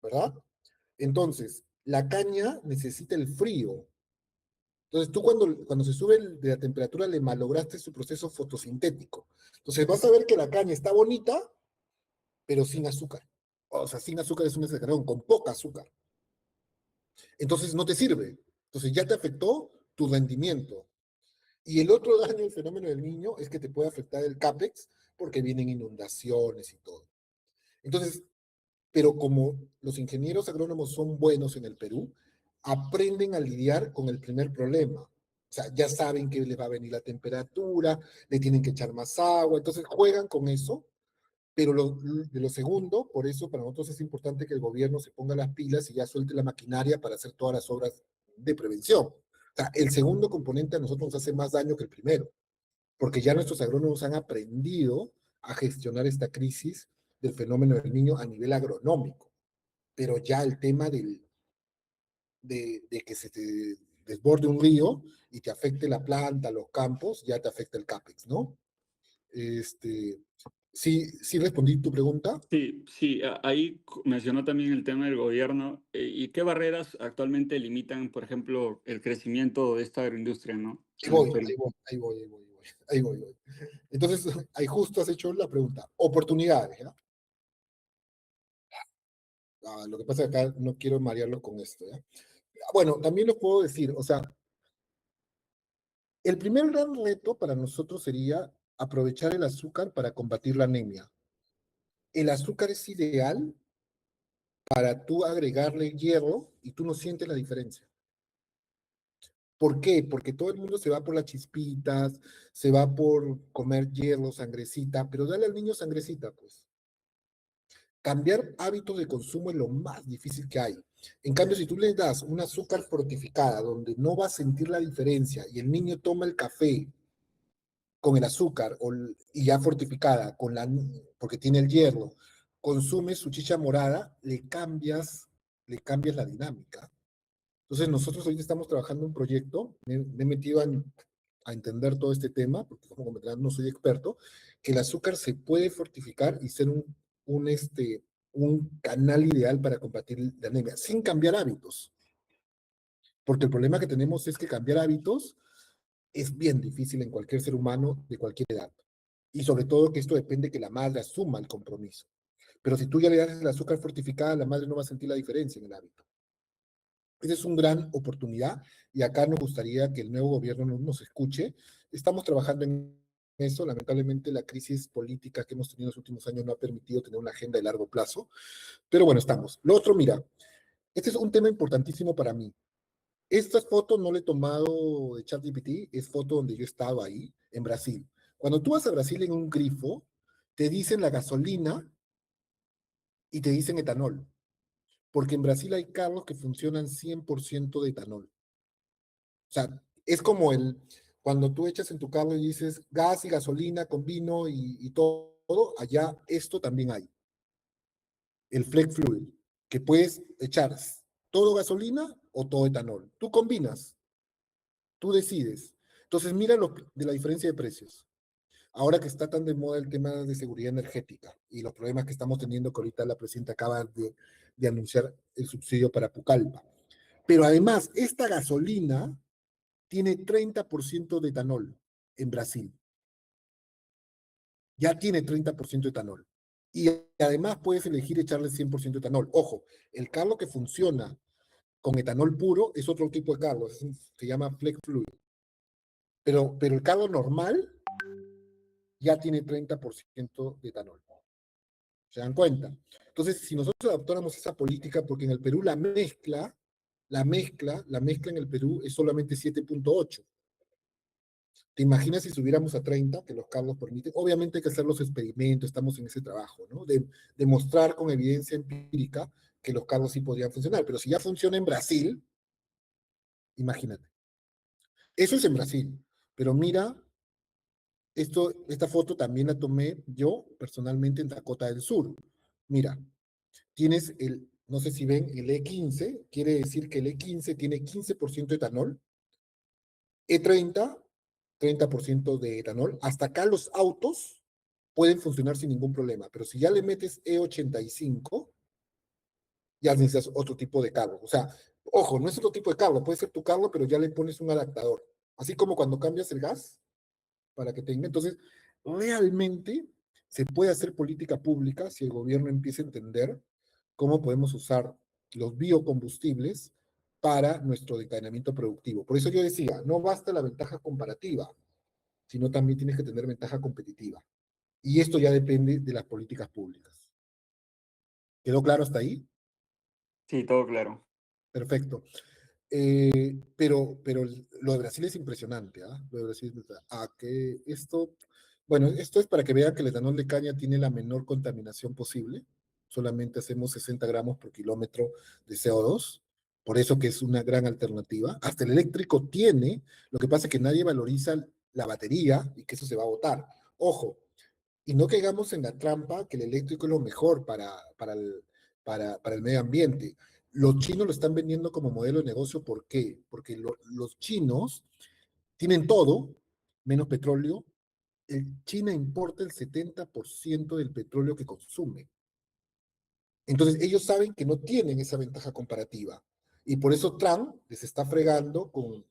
¿verdad? Entonces, la caña necesita el frío. Entonces, tú cuando se sube de la temperatura le malograste su proceso fotosintético. Entonces, vas a ver que la caña está bonita, pero sin azúcar. O sea, sin azúcar es un exagerado, con poca azúcar. Entonces, no te sirve. Entonces, ya te afectó tu rendimiento. Y el otro daño del fenómeno del niño es que te puede afectar el CAPEX porque vienen inundaciones y todo. Entonces, pero como los ingenieros agrónomos son buenos en el Perú, aprenden a lidiar con el primer problema. O sea, ya saben que les va a venir la temperatura, le tienen que echar más agua, entonces juegan con eso, pero de lo segundo, por eso para nosotros es importante que el gobierno se ponga las pilas y ya suelte la maquinaria para hacer todas las obras de prevención. O sea, el segundo componente a nosotros nos hace más daño que el primero, porque ya nuestros agrónomos han aprendido a gestionar esta crisis del fenómeno del niño a nivel agronómico, pero ya el tema de que se te desborde un río y te afecte la planta, los campos, ya te afecta el CAPEX, ¿no? Este, sí, sí respondí tu pregunta. Sí, sí, ahí mencionó también el tema del gobierno. ¿Y qué barreras actualmente limitan, por ejemplo, el crecimiento de esta agroindustria, ¿no? Ahí En el voy, Perú. ahí voy, ahí voy, ahí voy, ahí voy, ahí voy. Entonces, ahí justo has hecho la pregunta. Oportunidades, ¿ya? Lo que pasa es que acá no quiero marearlo con esto, ¿ya? Bueno, también lo puedo decir, o sea, el primer gran reto para nosotros sería aprovechar el azúcar para combatir la anemia. El azúcar es ideal para tú agregarle hierro y tú no sientes la diferencia. ¿Por qué? Porque todo el mundo se va por las chispitas, se va por comer hierro, sangrecita, pero dale al niño sangrecita, pues. Cambiar hábitos de consumo es lo más difícil que hay. En cambio, si tú le das un azúcar fortificada donde no va a sentir la diferencia y el niño toma el café con el azúcar y ya fortificada, porque tiene el hierro, consume su chicha morada, le cambias la dinámica. Entonces nosotros ahorita estamos trabajando un proyecto, me he metido a entender todo este tema, porque como comprenderán no soy experto, que el azúcar se puede fortificar y ser un canal ideal para combatir la anemia, sin cambiar hábitos. Porque el problema que tenemos es que cambiar hábitos es bien difícil en cualquier ser humano de cualquier edad. Y sobre todo que esto depende que la madre asuma el compromiso. Pero si tú ya le das el azúcar fortificada, la madre no va a sentir la diferencia en el hábito. Esa es una gran oportunidad y acá nos gustaría que el nuevo gobierno nos escuche. Estamos trabajando en eso. Lamentablemente la crisis política que hemos tenido en los últimos años no ha permitido tener una agenda de largo plazo. Pero bueno, estamos. Lo otro, mira, este es un tema importantísimo para mí. Esta foto no la he tomado de ChatGPT, es foto donde yo estaba ahí, en Brasil. Cuando tú vas a Brasil en un grifo, te dicen la gasolina y te dicen etanol, porque en Brasil hay carros que funcionan 100% de etanol. O sea, es como cuando tú echas en tu carro y dices gas y gasolina con vino y todo, allá esto también hay. El flex fuel, que puedes echar todo gasolina o todo etanol. Tú combinas, tú decides. Entonces, mira de la diferencia de precios. Ahora que está tan de moda el tema de seguridad energética y los problemas que estamos teniendo, que ahorita la presidenta acaba de anunciar el subsidio para Pucallpa. Pero además, esta gasolina tiene 30% de etanol en Brasil. Ya tiene 30% de etanol. Y además puedes elegir echarle 100% de etanol. Ojo, el carro que funciona con etanol puro es otro tipo de carro, se llama Flex Fluid. Pero el carro normal ya tiene 30% de etanol. ¿Se dan cuenta? Entonces, si nosotros adoptáramos esa política, porque en el Perú la mezcla en el Perú es solamente 7.8. ¿Te imaginas si subiéramos a 30, que los carros permiten? Obviamente hay que hacer los experimentos, estamos en ese trabajo, ¿no? De demostrar con evidencia empírica que los carros sí podrían funcionar. Pero si ya funciona en Brasil, imagínate. Eso es en Brasil. Pero mira, esta foto también la tomé yo personalmente en Dakota del Sur. Mira, tienes no sé si ven, el E15, quiere decir que el E15 tiene 15% de etanol, E30, 30% de etanol. Hasta acá los autos pueden funcionar sin ningún problema, pero si ya le metes E85, ya necesitas otro tipo de carro. O sea, ojo, no es otro tipo de carro, puede ser tu carro, pero ya le pones un adaptador. Así como cuando cambias el gas para que tenga. Entonces, realmente se puede hacer política pública si el gobierno empieza a entender cómo podemos usar los biocombustibles para nuestro encadenamiento productivo. Por eso yo decía, no basta la ventaja comparativa, sino también tienes que tener ventaja competitiva. Y esto ya depende de las políticas públicas. ¿Quedó claro hasta ahí? Sí, todo claro. Perfecto. Pero lo de Brasil es impresionante, ¿ah? Lo de Brasil, que esto, bueno, esto es para que vean que el etanol de caña tiene la menor contaminación posible. Solamente hacemos 60 gramos por kilómetro de CO2. Por eso que es una gran alternativa. Hasta el eléctrico tiene, lo que pasa es que nadie valoriza la batería y que eso se va a botar. Ojo, y no caigamos en la trampa que el eléctrico es lo mejor para el medio ambiente. Los chinos lo están vendiendo como modelo de negocio. ¿Por qué? Porque los chinos tienen todo, menos petróleo. China importa el 70% del petróleo que consume. Entonces, ellos saben que no tienen esa ventaja comparativa. Y por eso Trump les está fregando con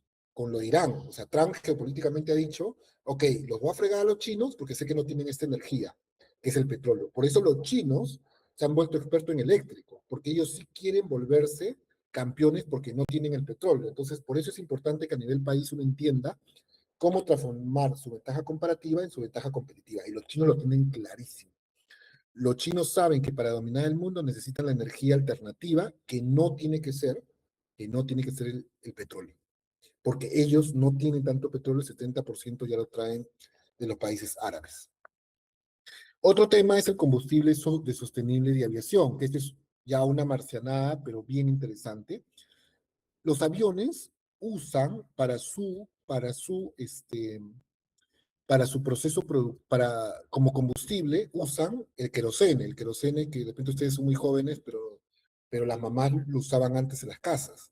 lo de Irán. O sea, Trump geopolíticamente ha dicho, ok, los voy a fregar a los chinos porque sé que no tienen esta energía, que es el petróleo. Por eso los chinos se han vuelto expertos en eléctrico, porque ellos sí quieren volverse campeones porque no tienen el petróleo. Entonces, por eso es importante que a nivel país uno entienda cómo transformar su ventaja comparativa en su ventaja competitiva. Y los chinos lo tienen clarísimo. Los chinos saben que para dominar el mundo necesitan la energía alternativa que no tiene que ser el petróleo, porque ellos no tienen tanto petróleo, el 70% ya lo traen de los países árabes. Otro tema es el combustible de sostenible de aviación, que este es ya una marcianada, pero bien interesante. Los aviones usan para su proceso, como combustible, usan el querosene que de repente ustedes son muy jóvenes, pero las mamás lo usaban antes en las casas.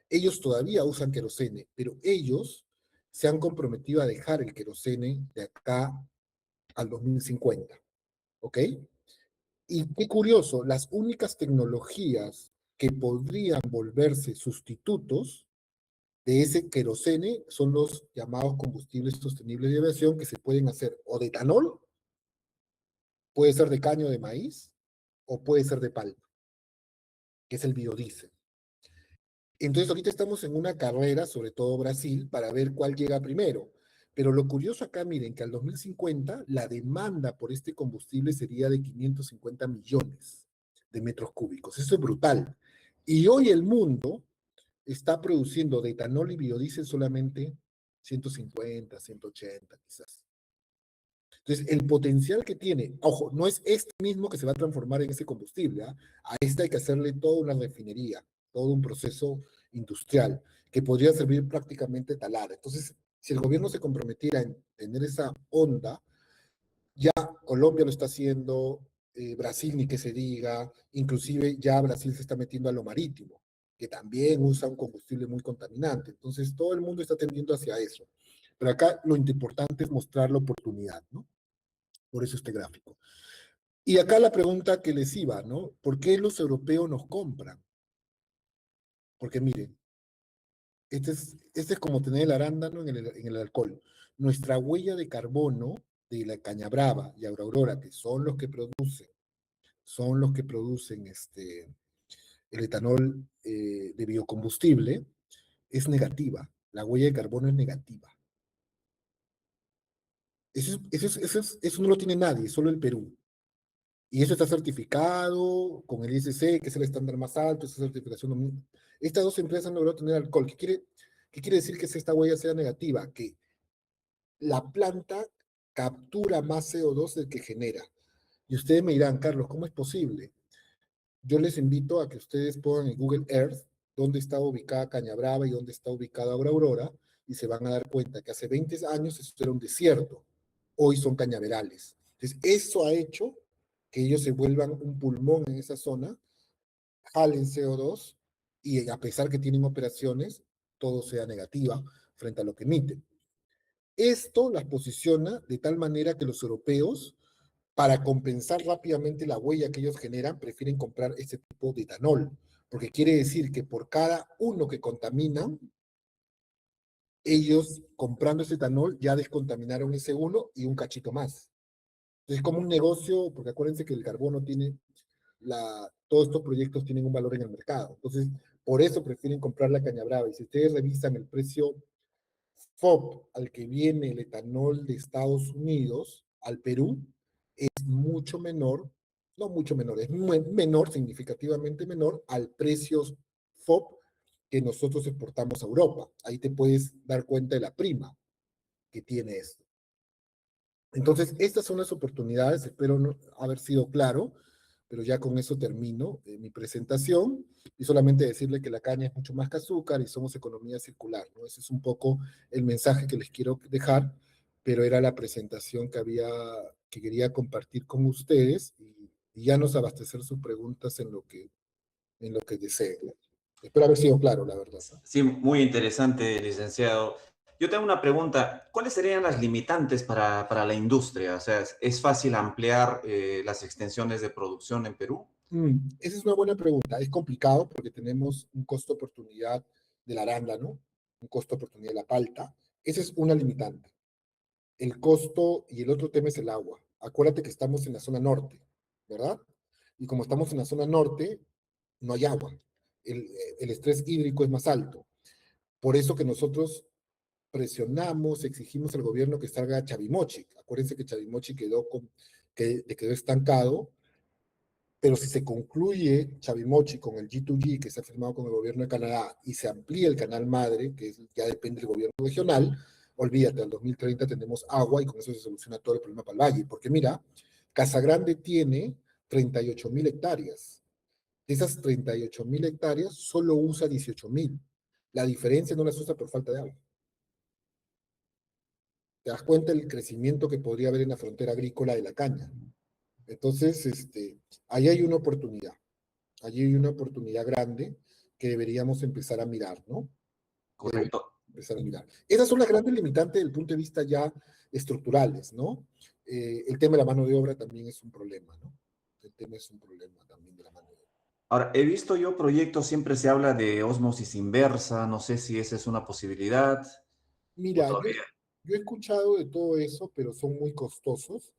Ellos todavía usan querosene, pero ellos se han comprometido a dejar el querosene de acá al 2050, ¿ok? Y qué curioso, las únicas tecnologías que podrían volverse sustitutos de ese querosene son los llamados combustibles sostenibles de aviación que se pueden hacer o de etanol, puede ser de caño de maíz o puede ser de palma, que es el biodiesel. Entonces ahorita estamos en una carrera, sobre todo Brasil, para ver cuál llega primero. Pero lo curioso acá, miren, que al 2050 la demanda por este combustible sería de 550 millones de metros cúbicos. Eso es brutal. Y hoy el mundo está produciendo de etanol y biodiesel solamente 150, 180 quizás. Entonces, el potencial que tiene, ojo, no es este mismo que se va a transformar en ese combustible, ¿ah? A este hay que hacerle toda una refinería, todo un proceso industrial que podría servir prácticamente talar. Entonces, si el gobierno se comprometiera en tener esa onda, ya Colombia lo está haciendo, Brasil ni que se diga, inclusive ya Brasil se está metiendo a lo marítimo, que también usa un combustible muy contaminante. Entonces, todo el mundo está tendiendo hacia eso. Pero acá lo importante es mostrar la oportunidad, ¿no? Por eso este gráfico. Y acá la pregunta que les iba, ¿no? ¿Por qué los europeos nos compran? Porque miren, este es como tener el arándano en el alcohol. Nuestra huella de carbono de la caña brava y aurora, que son los que producen el etanol de biocombustible, es negativa. La huella de carbono es negativa. Eso no lo tiene nadie, solo el Perú. Y eso está certificado con el ISC, que es el estándar más alto, esa certificación. Estas dos empresas han logrado tener alcohol. ¿Qué quiere decir que esta huella sea negativa? Que la planta captura más CO2 del que genera. Y ustedes me dirán, Carlos, ¿cómo es posible? Yo les invito a que ustedes pongan en Google Earth dónde está ubicada Cañabrava y dónde está ubicada Aurora, y se van a dar cuenta que hace 20 años eso era un desierto, hoy son cañaverales. Entonces, eso ha hecho que ellos se vuelvan un pulmón en esa zona, jalen CO2 y a pesar que tienen operaciones, todo sea negativa frente a lo que emiten. Esto las posiciona de tal manera que los europeos, para compensar rápidamente la huella que ellos generan, prefieren comprar este tipo de etanol, porque quiere decir que por cada uno que contaminan, ellos comprando ese etanol ya descontaminaron ese uno y un cachito más. Entonces, es como un negocio, porque acuérdense que el carbono tiene, todos estos proyectos tienen un valor en el mercado. Entonces, por eso prefieren comprar la caña brava. Y si ustedes revisan el precio FOB al que viene el etanol de Estados Unidos al Perú, es mucho menor, no mucho menor, es menor, significativamente menor al precio FOB que nosotros exportamos a Europa. Ahí te puedes dar cuenta de la prima que tiene esto. Entonces, estas son las oportunidades, espero no haber sido claro, pero ya con eso termino mi presentación y solamente decirle que la caña es mucho más que azúcar y somos economía circular, ¿no? Ese es un poco el mensaje que les quiero dejar, pero era la presentación que quería compartir con ustedes y ya nos abastecer sus preguntas en lo que deseen. Espero haber sido claro, la verdad. Sí, muy interesante, licenciado. Yo tengo una pregunta. ¿Cuáles serían las limitantes para la industria? O sea, ¿es fácil ampliar las extensiones de producción en Perú? Esa es una buena pregunta. Es complicado porque tenemos un costo oportunidad del arándano, un costo oportunidad de la palta. Esa es una limitante. El costo y el otro tema es el agua. Acuérdate que estamos en la zona norte, ¿verdad? Y como estamos en la zona norte, no hay agua. El estrés hídrico es más alto. Por eso que nosotros presionamos, exigimos al gobierno que salga Chavimochic. Acuérdense que Chavimochic quedó estancado, pero si se concluye Chavimochic con el G2G que se ha firmado con el gobierno de Canadá y se amplía el canal madre, que ya depende del gobierno regional, olvídate, al 2030 tenemos agua y con eso se soluciona todo el problema para el valle. Porque mira, Casagrande tiene 38.000 hectáreas. De esas 38.000 hectáreas, solo usa 18.000. La diferencia no las usa por falta de agua. Te das cuenta del crecimiento que podría haber en la frontera agrícola de la caña. Entonces, ahí hay una oportunidad. Allí hay una oportunidad grande que deberíamos empezar a mirar, ¿no? Correcto. Empezar a mirar. Esas son las grandes limitantes desde el punto de vista ya estructurales, ¿no? El tema de la mano de obra también es un problema, ¿no? El tema es un problema también de la mano de obra. Ahora, he visto yo proyectos, siempre se habla de ósmosis inversa, no sé si esa es una posibilidad o Mira, todavía. yo he escuchado de todo eso, pero son muy costosos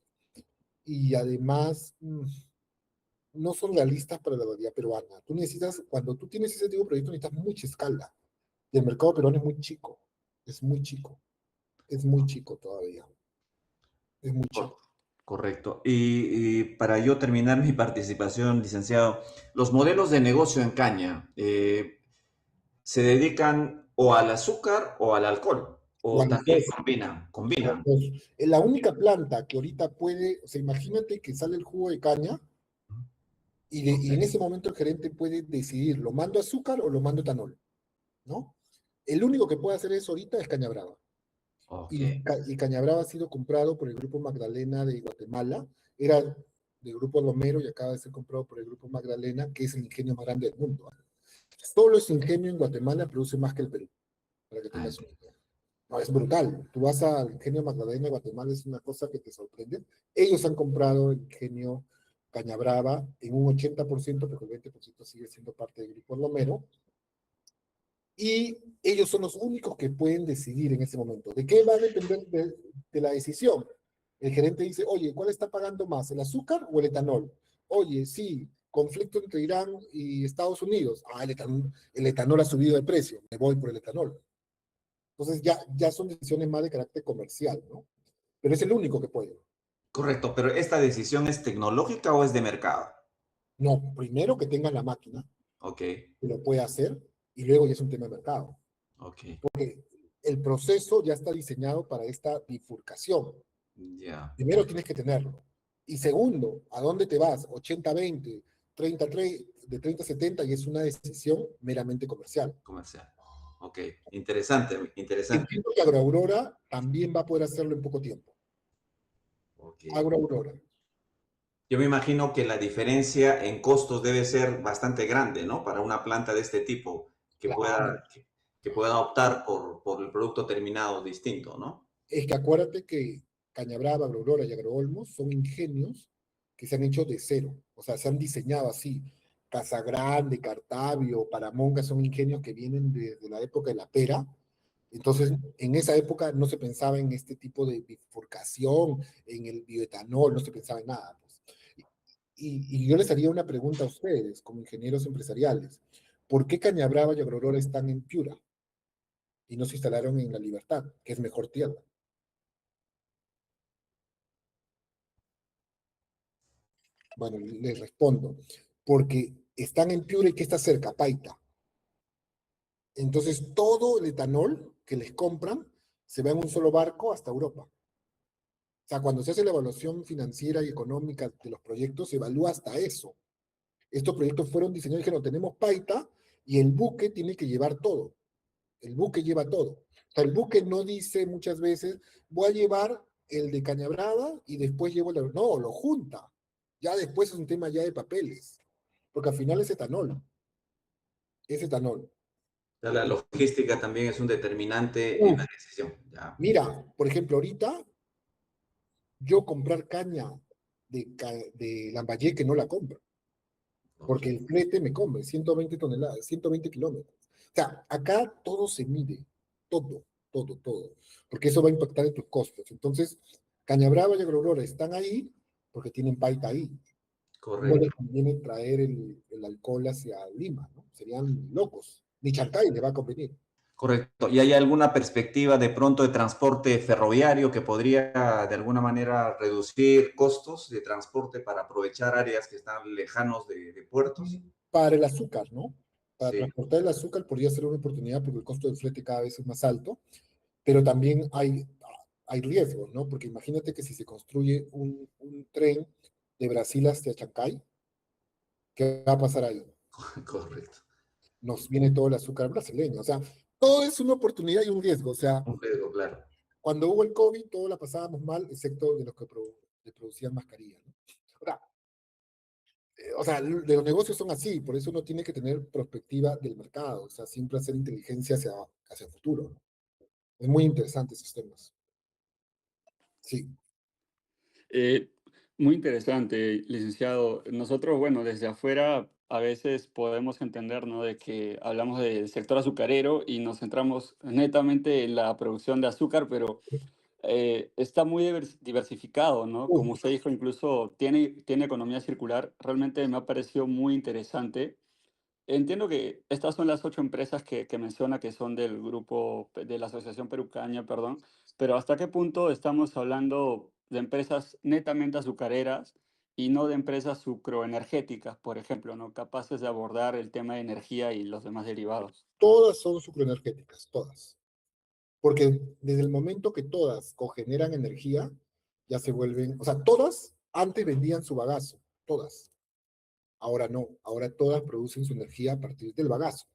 y además no son realistas para la realidad peruana. Tú necesitas, cuando tú tienes ese tipo de proyectos, necesitas mucha escala. Y el mercado peruano es muy chico, es muy chico, es muy chico todavía, es muy Cor- chico. Correcto. Y para yo terminar mi participación, licenciado, los modelos de negocio en caña se dedican o al azúcar o al alcohol, O o a los también dos, combinan, a los combinan. dos. La única planta que ahorita puede, o sea, imagínate que sale el jugo de caña y en ese momento el gerente puede decidir, ¿lo mando azúcar o lo mando etanol? ¿No? El único que puede hacer eso ahorita es Caña Brava. Ok. Y Cañabrava ha sido comprado por el Grupo Magdalena de Guatemala, era del Grupo Lomero y acaba de ser comprado por el Grupo Magdalena, que es el ingenio más grande del mundo. Solo ese ingenio en Guatemala produce más que el Perú, para que Ah, tengas una idea. No, es brutal. Tú vas al ingenio Magdalena de Guatemala, es una cosa que te sorprende. Ellos han comprado el ingenio Cañabrava en un 80%, porque el 20% sigue siendo parte del Grupo Lomero, y ellos son los únicos que pueden decidir en ese momento. ¿De qué va a depender de la decisión? El gerente dice, oye, ¿cuál está pagando más, el azúcar o el etanol? Oye, sí, conflicto entre Irán y Estados Unidos. Ah, el etanol ha subido de precio, me voy por el etanol. Entonces ya son decisiones más de carácter comercial, ¿no? Pero es el único que puede. correcto, pero ¿esta decisión es tecnológica o es de mercado? No, primero que tengan la máquina, Ok, que lo pueda hacer, y luego ya es un tema de mercado. ok, El proceso ya está diseñado para esta bifurcación. ya, Primero tienes que tenerlo. Y segundo, ¿a dónde te vas? 80-20, 30-30, de 30-70 y es una decisión meramente comercial. comercial. Ok, interesante, interesante. Entiendo que Agroaurora también va a poder hacerlo en poco tiempo. Ok. Agroaurora. Yo me imagino que la diferencia en costos debe ser bastante grande, ¿no? Para una planta de este tipo Claro. que pueda optar por el producto terminado distinto, ¿no? Es que acuérdate que Cañabrava, Agroaurora y Agroolmos son ingenios que se han hecho de cero. O sea, se han diseñado así. Casagrande, Cartavio, Paramonga son ingenios que vienen desde la época de la pera. Entonces, en esa época no se pensaba en este tipo de bifurcación, en el bioetanol, no se pensaba en nada, pues. Y yo les haría una pregunta a ustedes, como ingenieros empresariales. ¿Por qué Cañabrava y Agrorora están en Piura y no se instalaron en La Libertad, que es mejor tierra? Bueno, les respondo. Porque están en Piura y que está cerca, Paita. Entonces, todo el etanol que les compran se va en un solo barco hasta Europa. O sea, cuando se hace la evaluación financiera y económica de los proyectos, se evalúa hasta eso. Estos proyectos fueron diseñados y dijeron, tenemos Paita y el buque tiene que llevar todo. El buque lleva todo. O sea, el buque no dice muchas veces, voy a llevar el de Cañabrada y después llevo el... No, lo junta. Ya después es un tema ya de papeles. Porque al final es etanol. Es etanol. La logística también es un determinante en la Uf, decisión. Ya. mira, por ejemplo, ahorita yo comprar caña de Lambayeque no la compro, porque el flete me come 120 toneladas, 120 kilómetros. O sea, acá todo se mide, todo, todo, todo, porque eso va a impactar en tus costos. Entonces, Cañabrava y Agrorora están ahí porque tienen paita ahí. No les Correcto. conviene traer el alcohol hacia Lima, ¿no? Serían locos. Ni Chancay le va a convenir. Correcto. ¿Y hay alguna perspectiva de pronto de transporte ferroviario que podría de alguna manera reducir costos de transporte para aprovechar áreas que están lejanos de puertos? Para el azúcar, ¿no? Para Sí, transportar el azúcar podría ser una oportunidad porque el costo del flete cada vez es más alto, pero también hay riesgos, ¿no? Porque imagínate que si se construye un tren de Brasil hacia Chancay, ¿qué va a pasar ahí? correcto. Nos viene todo el azúcar brasileño. O sea, todo es una oportunidad y un riesgo. O sea, Un riesgo, claro. cuando hubo el COVID, todo la pasábamos mal, excepto de los que producían mascarillas, ¿no? Ahora, o sea, de los negocios son así, por eso uno tiene que tener perspectiva del mercado, o sea, siempre hacer inteligencia hacia el futuro, ¿no? Es muy interesante esos temas. Sí, Eh, Muy interesante, licenciado. Nosotros, bueno, desde afuera a veces podemos entender, ¿no? De que hablamos del sector azucarero y nos centramos netamente en la producción de azúcar, pero está muy diversificado, ¿no? Como uf, usted dijo, incluso tiene economía circular. Realmente me ha parecido muy interesante. Entiendo que estas son las 8 empresas que menciona que son del grupo, de la Asociación Perucaña, perdón, pero ¿hasta qué punto estamos hablando de empresas netamente azucareras y no de empresas sucroenergéticas, por ejemplo, ¿no? Capaces de abordar el tema de energía y los demás derivados? todas son sucroenergéticas, todas. Porque desde el momento que todas cogeneran energía, ya se vuelven, o sea, todas antes vendían su bagazo, todas. Ahora no, ahora todas producen su energía a partir del bagazo.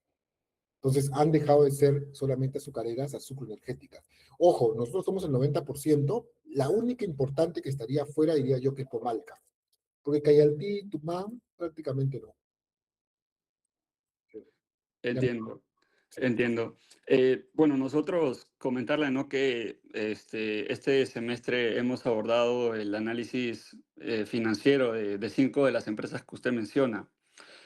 Entonces han dejado de ser solamente azucareras a sucroenergéticas. Ojo, nosotros somos el 90%, la única importante que estaría fuera diría yo que es Pomalca, porque Cayaltí, Tumán, prácticamente no. Sí, ya no, Entiendo, sí. entiendo. Bueno, nosotros comentarle, ¿no? Que este semestre hemos abordado el análisis financiero de 5 de las empresas que usted menciona.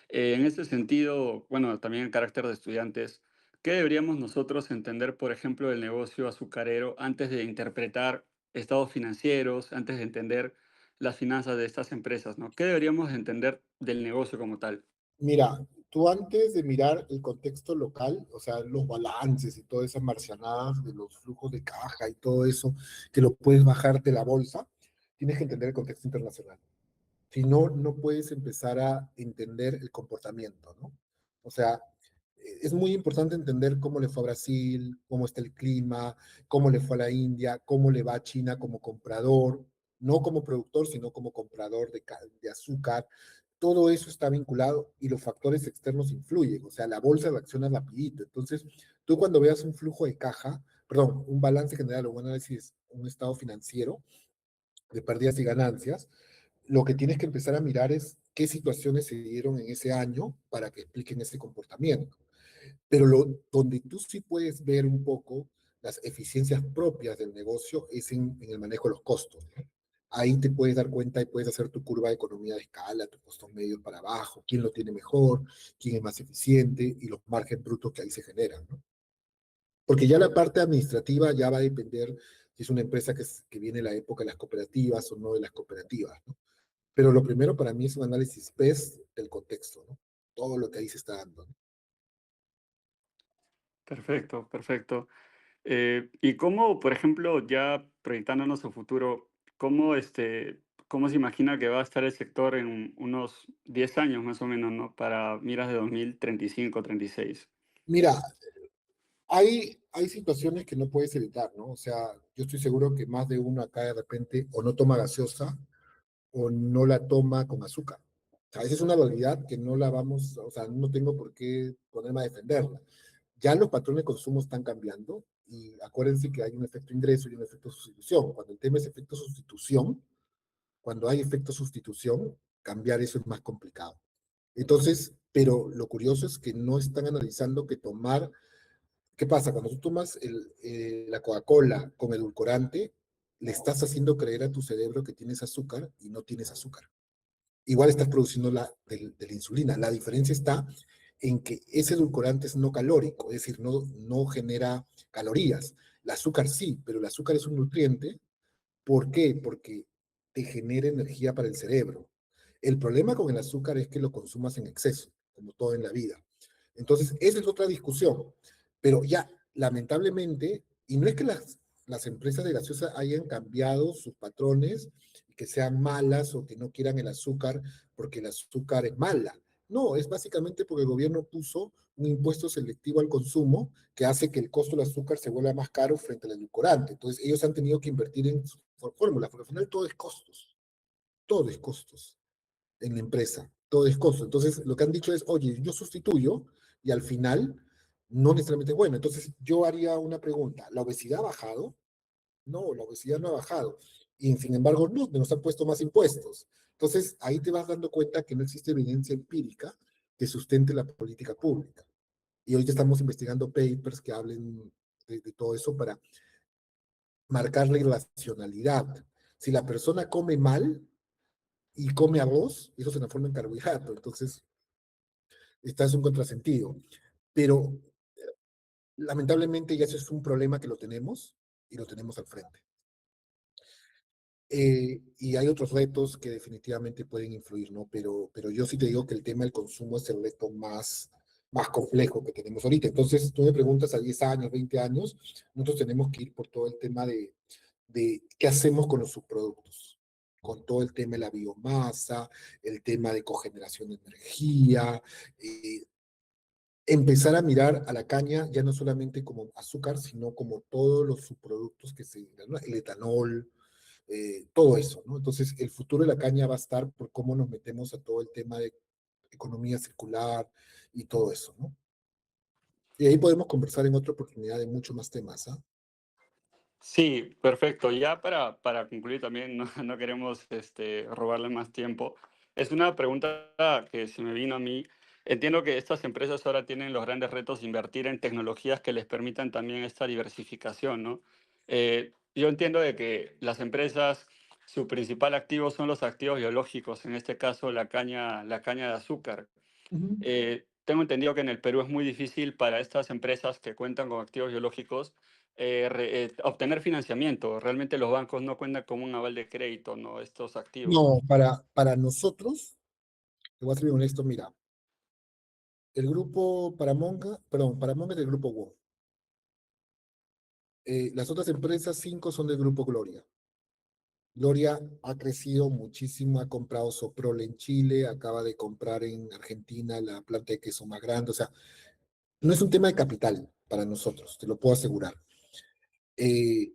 En ese sentido, bueno, también en carácter de estudiantes, ¿qué deberíamos nosotros entender, por ejemplo, del negocio azucarero antes de interpretar estados financieros, antes de entender las finanzas de estas empresas, ¿no? ¿Qué deberíamos entender del negocio como tal? Mira, tú antes de mirar el contexto local, o sea, los balances y todas esas marcianadas de los flujos de caja y todo eso, que lo puedes bajar de la bolsa, tienes que entender el contexto internacional. Si no, no puedes empezar a entender el comportamiento, ¿no? O sea, es muy importante entender cómo le fue a Brasil, cómo está el clima, cómo le fue a la India, cómo le va a China como comprador, no como productor, sino como comprador de azúcar. Todo eso está vinculado y los factores externos influyen, o sea, la bolsa reacciona rapidito. Entonces, tú cuando veas un flujo de caja, perdón, un balance general o un análisis, un estado financiero de pérdidas y ganancias, lo que tienes que empezar a mirar es qué situaciones se dieron en ese año para que expliquen ese comportamiento. Pero donde tú sí puedes ver un poco las eficiencias propias del negocio es en el manejo de los costos, ¿no? Ahí te puedes dar cuenta y puedes hacer tu curva de economía de escala, tus costos medios para abajo, quién lo tiene mejor, quién es más eficiente y los márgenes brutos que ahí se generan, ¿no? Porque ya la parte administrativa ya va a depender si es una empresa que viene de la época de las cooperativas o no de las cooperativas, ¿no? Pero lo primero para mí es un análisis PES del contexto, ¿no? Todo lo que ahí se está dando, ¿no? Perfecto, perfecto. Y cómo, por ejemplo, ya proyectándonos a futuro, cómo se imagina que va a estar el sector en unos 10 años más o menos, ¿no? Para miras de 2035, 36. Mira, hay situaciones que no puedes evitar, ¿no? O sea, yo estoy seguro que más de uno acá de repente o no toma gaseosa o no la toma con azúcar. O sea, esa es una realidad que no la vamos, o sea, no tengo por qué ponerme a defenderla. Ya los patrones de consumo están cambiando y acuérdense que hay un efecto ingreso y un efecto sustitución. Cuando el tema es efecto sustitución, cuando hay efecto sustitución, cambiar eso es más complicado. Entonces, pero lo curioso es que no están analizando que tomar, ¿qué pasa? Cuando tú tomas la Coca-Cola con edulcorante, le estás haciendo creer a tu cerebro que tienes azúcar y no tienes azúcar. Igual estás produciendo de la insulina. La diferencia está en que ese edulcorante es no calórico, es decir, no genera calorías. El azúcar sí, pero el azúcar es un nutriente. ¿Por qué? Porque te genera energía para el cerebro. El problema con el azúcar es que lo consumas en exceso, como todo en la vida. Entonces, esa es otra discusión. Pero ya, lamentablemente, y no es que las empresas de gaseosa hayan cambiado sus patrones, que sean malas o que no quieran el azúcar porque el azúcar es mala. No, es básicamente porque el gobierno puso un impuesto selectivo al consumo que hace que el costo del azúcar se vuelva más caro frente al edulcorante. Entonces, ellos han tenido que invertir en fórmulas, porque al final todo es costos en la empresa, todo es costo. Entonces, lo que han dicho es, oye, yo sustituyo y al final no necesariamente es bueno. Entonces, yo haría una pregunta, ¿la obesidad ha bajado? No, la obesidad no ha bajado. Y sin embargo, no, nos han puesto más impuestos. Entonces, ahí te vas dando cuenta que no existe evidencia empírica que sustente la política pública. Y ahorita estamos investigando papers que hablen de todo eso para marcar la irracionalidad. Si la persona come mal y come arroz, eso se transforma en carbohidrato. Entonces, está es un contrasentido. Pero lamentablemente ya eso es un problema que lo tenemos y lo tenemos al frente. Y hay otros retos que definitivamente pueden influir, ¿no? Pero yo sí te digo que el tema del consumo es el reto más complejo que tenemos ahorita. Entonces, tú me preguntas a 10 años, 20 años, nosotros tenemos que ir por todo el tema de qué hacemos con los subproductos, con todo el tema de la biomasa, el tema de cogeneración de energía, empezar a mirar a la caña ya no solamente como azúcar, sino como todos los subproductos que se, ¿no? El etanol, todo eso, ¿no? Entonces, el futuro de la caña va a estar por cómo nos metemos a todo el tema de economía circular y todo eso, ¿no? Y ahí podemos conversar en otra oportunidad de muchos más temas, ¿ah? Sí, perfecto. Ya para concluir también, no, no queremos robarle más tiempo. Es una pregunta que se me vino a mí. Entiendo que estas empresas ahora tienen los grandes retos de invertir en tecnologías que les permitan también esta diversificación, ¿no? Yo entiendo de que las empresas, su principal activo son los activos biológicos, en este caso la caña de azúcar. Ujú. Tengo entendido que en el Perú es muy difícil para estas empresas que cuentan con activos biológicos obtener financiamiento. Realmente los bancos no cuentan con un aval de crédito, ¿no? Estos activos. No, para nosotros, te voy a ser bien honesto, mira, el grupo Paramonga, perdón, Paramonga es del grupo WOM. Las otras empresas, 5 son del grupo Gloria. Gloria ha crecido muchísimo, ha comprado Soprole en Chile, acaba de comprar en Argentina la planta de queso más grande. O sea, no es un tema de capital para nosotros, te lo puedo asegurar. Eh,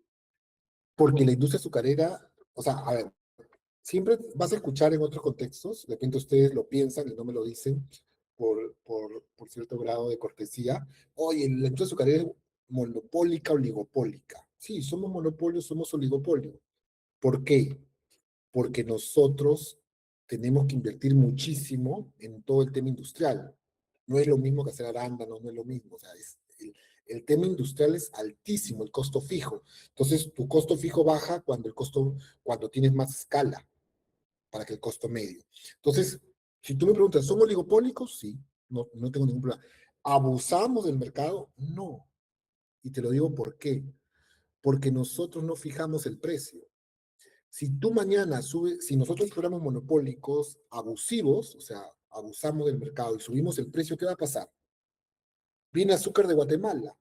Porque la industria azucarera, o sea, a ver, siempre vas a escuchar en otros contextos, de repente ustedes lo piensan y no me lo dicen por cierto grado de cortesía. Oye, la industria azucarera es monopólica, oligopólica. Sí, somos monopolio, somos oligopolio. ¿Por qué? Porque nosotros tenemos que invertir muchísimo en todo el tema industrial. No es lo mismo que hacer arándanos, no es lo mismo. O sea, el tema industrial es altísimo, el costo fijo. Entonces, tu costo fijo baja cuando tienes más escala para que el costo medio. Entonces, si tú me preguntas, ¿son oligopólicos? Sí, no tengo ningún problema. ¿Abusamos del mercado? No. Y te lo digo por qué. Porque nosotros no fijamos el precio. Si tú mañana subes, si nosotros fuéramos monopólicos abusivos, o sea, abusamos del mercado y subimos el precio, ¿qué va a pasar? Viene azúcar de Guatemala.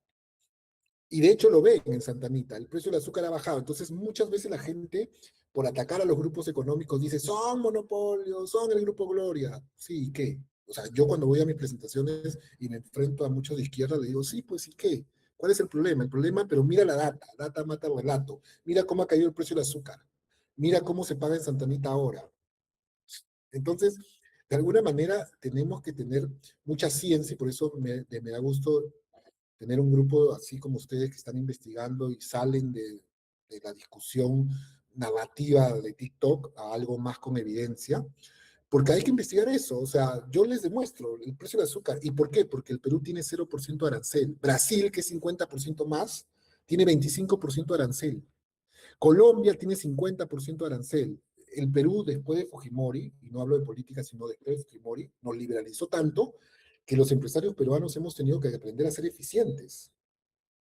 Y de hecho lo ven en Santa Anita, el precio del azúcar ha bajado. Entonces muchas veces la gente, por atacar a los grupos económicos, dice, son monopolios, son el Grupo Gloria. Sí, ¿y qué? O sea, yo cuando voy a mis presentaciones y me enfrento a muchos de izquierda, le digo, sí, pues, ¿y qué? ¿Cuál es el problema? El problema, pero mira la data mata el relato. Mira cómo ha caído el precio del azúcar. Mira cómo se paga en Santa Anita ahora. Entonces, de alguna manera, tenemos que tener mucha ciencia y por eso me da gusto tener un grupo así como ustedes que están investigando y salen de la discusión narrativa de TikTok a algo más con evidencia, porque hay que investigar eso. O sea, yo les demuestro el precio del azúcar. ¿Y por qué? Porque el Perú tiene 0% de arancel. Brasil, que es 50% más, tiene 25% de arancel. Colombia tiene 50% de arancel. El Perú, después de Fujimori, y no hablo de política, sino después de Fujimori, nos liberalizó tanto que los empresarios peruanos hemos tenido que aprender a ser eficientes.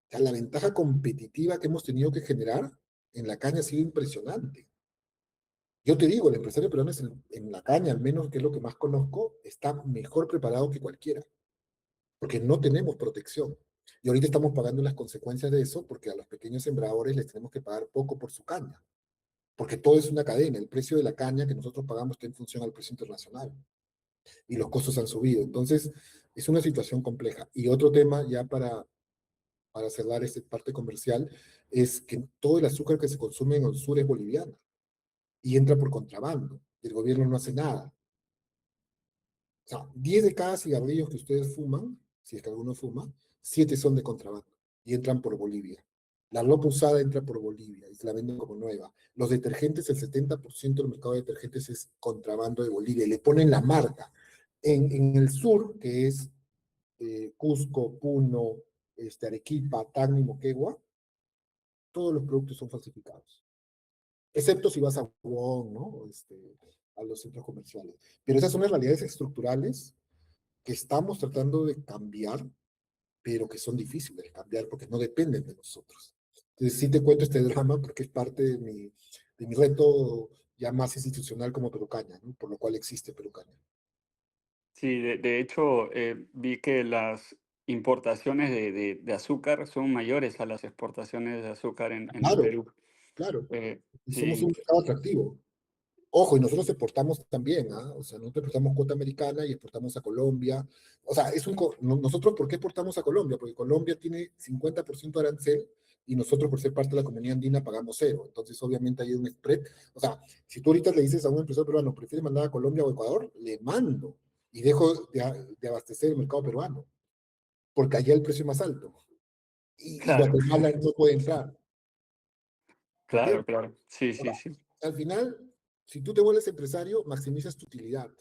O sea, la ventaja competitiva que hemos tenido que generar en la caña ha sido impresionante. Yo te digo, el empresario peruano en la caña, al menos que es lo que más conozco, está mejor preparado que cualquiera, porque no tenemos protección. Y ahorita estamos pagando las consecuencias de eso porque a los pequeños sembradores les tenemos que pagar poco por su caña, porque todo es una cadena. El precio de la caña que nosotros pagamos está en función al precio internacional y los costos han subido. Entonces, es una situación compleja. Y otro tema ya para cerrar esta parte comercial, es que todo el azúcar que se consume en el sur es boliviana y entra por contrabando. El gobierno no hace nada. O sea, 10 de cada cigarrillos que ustedes fuman, si es que alguno fuma, 7 son de contrabando y entran por Bolivia. La ropa usada entra por Bolivia y se la venden como nueva. Los detergentes, el 70% del mercado de detergentes es contrabando de Bolivia. Y le ponen la marca. En el sur, que es Cusco, Puno, Arequipa, Tacna y Moquegua, todos los productos son falsificados, excepto si vas a Wong, ¿no? A los centros comerciales. Pero esas son las realidades estructurales que estamos tratando de cambiar, pero que son difíciles de cambiar porque no dependen de nosotros. Entonces, sí te cuento este drama porque es parte de mi reto ya más institucional como Perucaña, ¿no? Por lo cual existe Perucaña. Sí, de hecho, vi que las importaciones de azúcar son mayores a las exportaciones de azúcar en el Claro, Perú. claro. Y somos Sí, un mercado atractivo. Ojo, y nosotros exportamos también, ¿ah? O sea, nosotros exportamos cuota americana y exportamos a Colombia. O sea, nosotros, ¿por qué exportamos a Colombia? Porque Colombia tiene 50% de arancel y nosotros, por ser parte de la comunidad andina, pagamos cero. Entonces, obviamente, hay un spread. O sea, si tú ahorita le dices a un empresario peruano, ¿prefiere mandar a Colombia o Ecuador? Le mando y dejo de abastecer el mercado peruano, porque allá el precio es más alto y claro, Guatemala no puede entrar. ¿Me claro, entiendes? claro. Sí, O sí, sea, sí. al final, si tú te vuelves empresario, maximizas tu utilidad.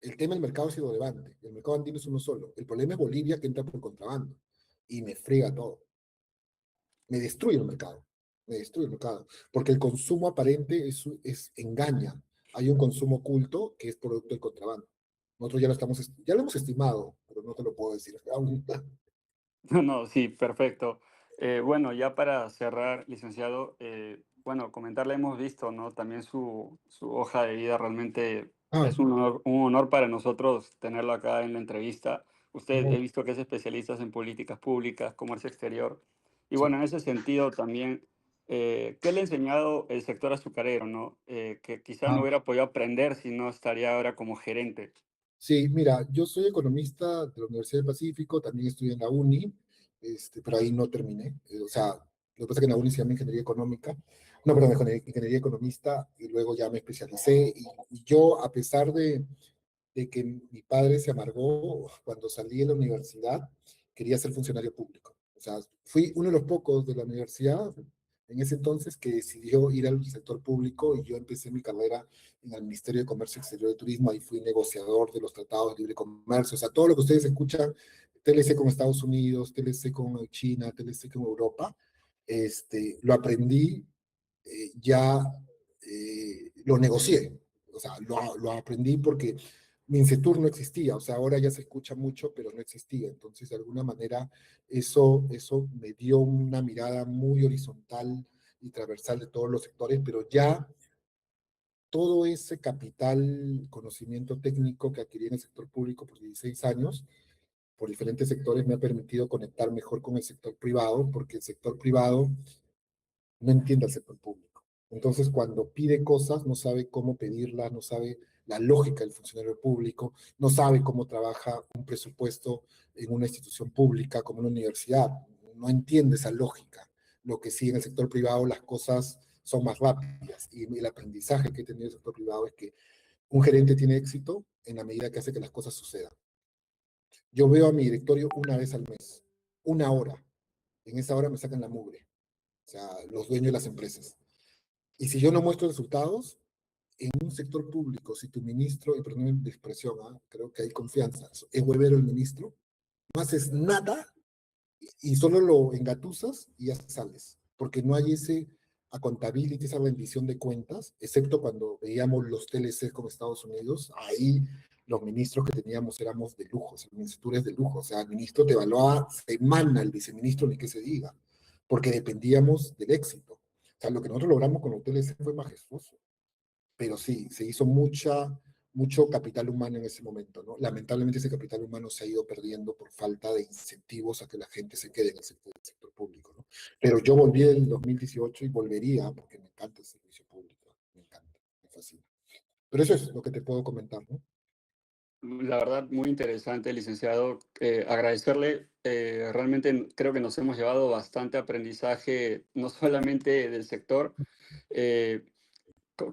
El tema del mercado es irrelevante. El mercado andino es uno solo. El problema es Bolivia que entra por contrabando y me frega todo. Me destruye el mercado. Me destruye el mercado. Porque el consumo aparente es engaña. Hay un consumo oculto que es producto del contrabando. Nosotros ya lo hemos estimado, pero no te lo puedo decir aún. No, no, sí, perfecto. Bueno, ya para cerrar, licenciado, bueno, comentarle, hemos visto, ¿no? También su hoja de vida, realmente Ah, es un honor para nosotros tenerlo acá en la entrevista. Usted he no, visto que es especialista en políticas públicas, comercio exterior. Y sí. bueno, en ese sentido también, ¿qué le ha enseñado el sector azucarero, ¿no? Que quizá no Ah, hubiera podido aprender si no estaría ahora como gerente. sí, mira, yo soy economista de la Universidad del Pacífico, también estudié en la UNI, pero ahí no terminé. O sea, lo que pasa es que en la UNI se llama Ingeniería Económica, no, perdón, Ingeniería Económica, y luego ya me especialicé. Y yo, a pesar de que mi padre se amargó cuando salí de la universidad, quería ser funcionario público. O sea, fui uno de los pocos de la universidad en ese entonces que decidió ir al sector público y yo empecé mi carrera en el Ministerio de Comercio Exterior y Turismo, ahí fui negociador de los tratados de libre comercio, o sea, todo lo que ustedes escuchan TLC con Estados Unidos, TLC con China, TLC con Europa, lo aprendí, lo negocié, o sea, lo aprendí porque Mincetur no existía, o sea, ahora ya se escucha mucho, pero no existía, entonces de alguna manera eso me dio una mirada muy horizontal y transversal de todos los sectores, pero ya todo ese capital, conocimiento técnico que adquirí en el sector público por 16 años, por diferentes sectores, me ha permitido conectar mejor con el sector privado, porque el sector privado no entiende al sector público. Entonces, cuando pide cosas, no sabe cómo pedirlas, no sabe la lógica del funcionario público, no sabe cómo trabaja un presupuesto en una institución pública como una universidad, no entiende esa lógica. Lo que sí en el sector privado las cosas son más rápidas y el aprendizaje que he tenido en el sector privado es que un gerente tiene éxito en la medida que hace que las cosas sucedan. Yo veo a mi directorio una vez al mes, una hora. En esa hora me sacan la mugre, o sea, los dueños de las empresas. Y si yo no muestro resultados, en un sector público, si tu ministro, y perdón de expresión, creo que hay confianza, es huevero el ministro, no haces nada y solo lo engatusas y ya sales, porque no hay ese accountability, esa rendición de cuentas, excepto cuando veíamos los TLC con Estados Unidos, ahí los ministros que teníamos éramos de lujo, o sea, el ministro es de lujo, o sea, el ministro te evaluaba semana, el viceministro ni que se diga, porque dependíamos del éxito. O sea, lo que nosotros logramos con los TLC fue majestuoso, pero sí, se hizo mucho capital humano en ese momento, ¿no? Lamentablemente ese capital humano se ha ido perdiendo por falta de incentivos a que la gente se quede en el sector público, ¿no? Pero yo volví en el 2018 y volvería porque me encanta el servicio público, me encanta, me fascina. Pero eso es lo que te puedo comentar, ¿no? La verdad, muy interesante, licenciado. Agradecerle, realmente creo que nos hemos llevado bastante aprendizaje, no solamente del sector.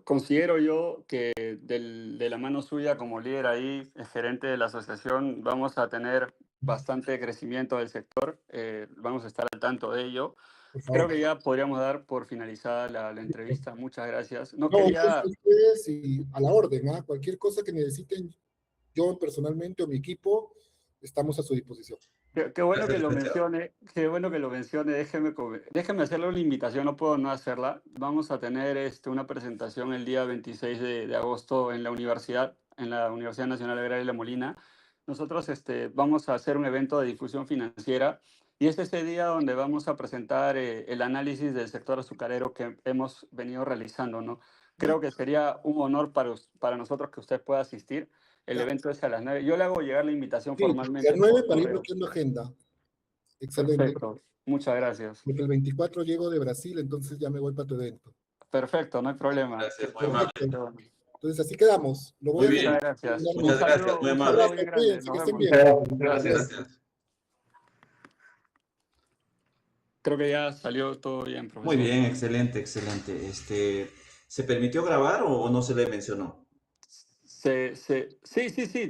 Considero yo que de la mano suya como líder ahí, gerente de la asociación, vamos a tener bastante crecimiento del sector, vamos a estar al tanto de ello. Por Creo favor. que ya podríamos dar por finalizada la entrevista. Muchas gracias. No No, gracias quería, a ustedes y a la orden, ¿ah? Cualquier cosa que necesiten, yo personalmente o mi equipo, estamos a su disposición. qué bueno Gracias, que lo licenciado. mencione, qué bueno que lo mencione. Déjeme hacerle una invitación, no puedo no hacerla. Vamos a tener una presentación el día 26 de agosto en la Universidad Nacional Agraria de La Molina. Nosotros vamos a hacer un evento de difusión financiera y es ese día donde vamos a presentar el análisis del sector azucarero que hemos venido realizando, ¿no? Creo que sería un honor para nosotros que usted pueda asistir. El Ya. evento es a las 9. Yo le hago llegar la invitación Sí, a formalmente 9 por para ir correo. bloqueando agenda. Excelente. Perfecto. Muchas gracias. Porque el 24 llego de Brasil, entonces ya me voy para tu evento. Perfecto, no hay problema. Gracias, muy amable. Perfecto. Qué bueno. Entonces así quedamos. Lo voy Muy a bien. Muchas gracias. Muchas gracias, muy Un amable. saludo bien grande. Cuídense, Nos que estén vemos. bien. Gracias. Creo que ya salió todo bien, Muy profesor. bien, excelente, excelente. ¿Se permitió grabar o no se le mencionó? Sí, sí, sí.